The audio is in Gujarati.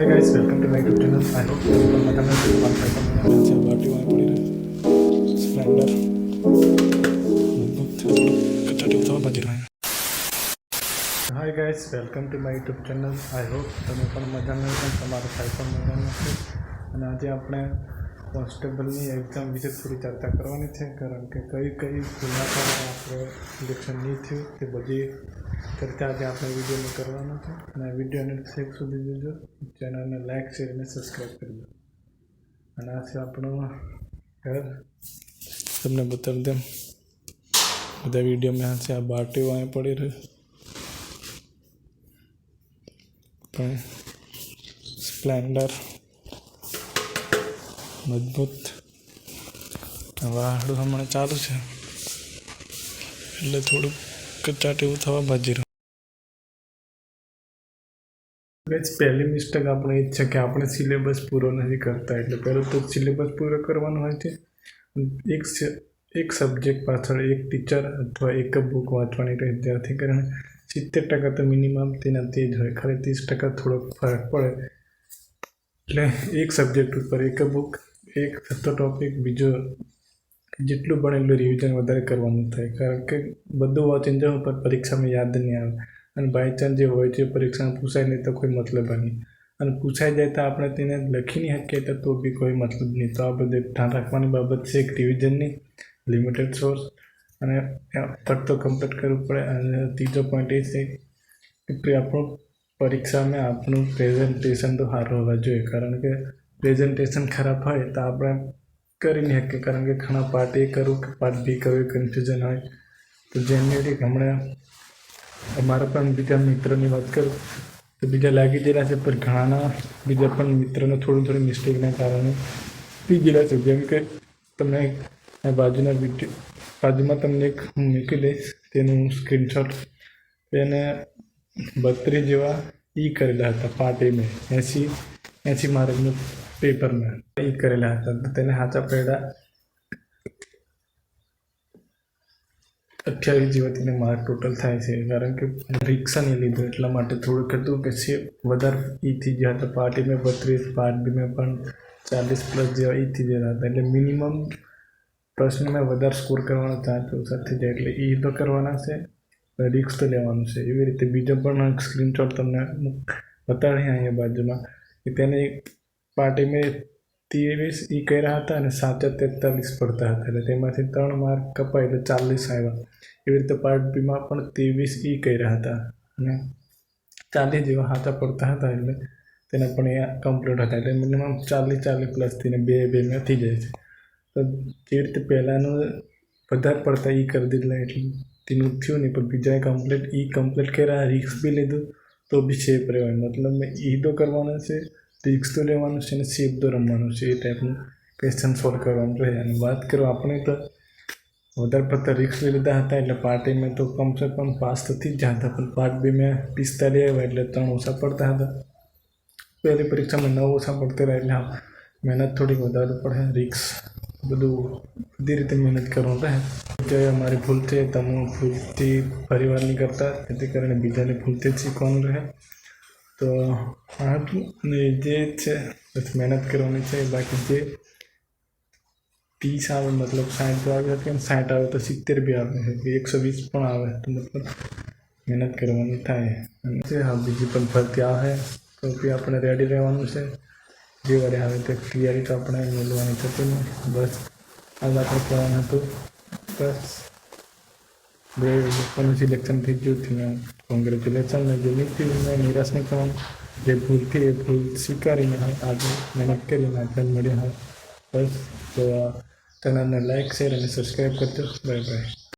Hey guys, welcome to my YouTube channel. I hope you all are बाटी वाला पड़ी रहे स्प्लेंडर कच्चा ટીપ બાજી રહ્યા. Hi guys, welcome to my YouTube channel. I hope તમે પણ મજામાં છો, તમારા ભાઈ પણ મજામાં છે. અને આજે આપણે કોન્સ્ટેબલની એક્ઝામ વિશે થોડી ચર્ચા કરવાની છે, કારણ કે કઈ ગુના કારણે આપણે સિલેક્શન નહીં થયું તે બધી ચર્ચા આજે આપણે વિડીયોમાં કરવાનો છે. અને આ વિડીયોને છેક સુધી જોજો, ચેનલને લાઇક શેર અને સબસ્ક્રાઈબ કરજો. અને આ છે આપણું ઘર, તમને બતાવી દઉં બધા વિડીયોમાં. છે આ બાટીઓ અહીં પડી રહ્યું પણ સ્પ્લેન્ડર મજબૂત વાહડું હમણાં ચાલુ છે એટલે થોડુંક કચાટ એવું થવા બાજી રહ્યું. પહેલી મિસ્ટેક આપણે એ જ છે કે આપણે સિલેબસ પૂરો નથી કરતા. એટલે પહેલું તો સિલેબસ પૂરો કરવાનો હોય છે. એક સબ્જેક્ટ પાછળ એક ટીચર અથવા એક બુક વાંચવાની રહે, ત્યારથી કરીને 70% તો મિનિમમ તેનાથી જ હોય. ખાલી 30% થોડોક ફરક પડે. એટલે એક સબ્જેક્ટ ઉપર એક બુક, એક થતો ટોપિક, બીજો જેટલું પણ એટલું રિવિઝન વધારે કરવાનું થાય. કારણ કે બધું વાંચીને જવું પણ પરીક્ષામાં યાદ નહીં આવે. અને બાય ચાન્સ જે હોય છે પરીક્ષામાં પૂછાય નહીં તો કોઈ મતલબ નહીં. અને પૂછાઈ જાય તો આપણે તેને લખી નહીં શકીએ તો બી કોઈ મતલબ નહીં. તો આ બધું ધ્યાન રાખવાની બાબત છે. એક રિવિઝનની લિમિટેડ સોર્સ અને ફરતો કમ્પ્લીટ કરવું પડે. અને ત્રીજો પોઈન્ટ એ છે કે આપણું પરીક્ષામાં આપણું પ્રેઝન્ટેશન તો સારું હોવા જોઈએ. કારણ કે પ્રેઝન્ટેશન ખરાબ હોય તો આપણે કરી નહીં શકીએ. કારણ કે ઘણા પાર્ટ એ કરું કે પાર્ટ બી કરવું એ કન્ફ્યુઝન હોય. તો જેનરલી હમણાં અમારા પણ બીજા મિત્રોની વાત કરું તો બીજા લાગી ગયેલા છે, પણ ઘણાના બીજા પણ મિત્રોને થોડી મિસ્ટેકના કારણે પી ગયેલા છે. જેમ કે તમને બાજુમાં તમને એક હું મૂકી દઈશ તેનું સ્ક્રીનશોટ. તેને 32 જેવા કરેલા હતા પાર્ટ એ મેં 80 માર્કનું પેપરમાં કરેલા હતા. તો તેને સાચા પડ્યા 28 જેવા તેને માર્ક ટોટલ થાય છે. કારણ કે રિક્ષા નહીં લીધું એટલા માટે થોડુંક હતું કે વધારે થઈ ગયા હતા. પાર્ટ એ મેં 32, પાર્ટ બી મેં પણ 40+ જેવા થઈ ગયા હતા. એટલે મિનિમમ પ્રશ્નમાં વધારે સ્કોર કરવાનો ચાન્સ ઓછા થઈ જાય. એટલે તો કરવાના છે, રિક્સ તો લેવાનું છે. એવી રીતે બીજો પણ સ્ક્રીનશોટ તમને બતાવી અહીંયા બાજુમાં કે તેને પાર્ટ એ મેં 23 કર્યા હતા અને સાચા 43 પડતા હતા. એટલે તેમાંથી 3 માર્ક કપાય એટલે 40 આવ્યા. એવી રીતે પાર્ટ બીમાં પણ 23 કર્યા હતા અને 40 જેવા સાચા પડતા હતા. એટલે તેના પણ એ કમ્પ્લીટ હતા. એટલે મિનિમમ 40+ થઈને 2 મેં થઈ જાય છે. તો જે રીતે પહેલાંનું વધારે પડતા કરી દીધેલા એટલે તેનું થયું નહીં. પણ બીજા કમ્પ્લીટ કર્યા, રિક્સ બી લીધું તો બી સેફ રહેવાય. મતલબ મેં તો કરવાનું છે, રિક્સ તો લેવાનું છે અને સેફ તો રમવાનું છે. એ ટાઈપનું ક્વેશ્ચન સોલ્વ કરવાનું રહે. અને વાત કરો આપણે તો વધારે પડતા રિક્સ લીધા હતા. એટલે પાર્ટ એ મેં તો કમસે કમ પાસ તો થઈ જ હતા. પણ પાર્ટ બી મેં 45 આવ્યા એટલે 3 ઓછા પડતા હતા. પહેલી પરીક્ષામાં 9 ઓછા પડતા રહ્યા. એટલે મહેનત થોડીક વધારે પડે. રિક્સ બધી રીતે મહેનત કરવાનું રહે. જે અમારી ભૂલ છે તમે ભૂલથી ફરીવાર નહીં કરતા, જેથી કરીને બીજાને ભૂલથી જ શીખવાનું રહે. તો ને જે છે બસ મહેનત કરવાની છે. બાકી જે 30 આવે મતલબ 60 તો આવી શકે, 60 આવે તો 70 બી આવે, 120 પણ આવે તો મતલબ મહેનત કરવાની થાય. અને હા બીજી પણ ભરતી આવે તો બી આપણે રેડી રહેવાનું છે. જે વારે આવે તે તૈયારી તો આપણે મેળવવાની થતી નહીં. બસ આજ આપણે કહેવાનું હતું. બસ 2 લોકોનું સિલેક્શન થઈ ગયું હતું. કોંગ્રેચ્યુલેશન. ને જે નહીં થયું મેં નિરાશ નહીં થવાનું. જે ભૂલ થઈ એ ભૂલ સ્વીકારીને આજે મહેનત કરીને આપણે મળ્યા હોય. બસ તો ચેનલને લાઇક શેર અને સબસ્ક્રાઈબ કરજો. Bye bye.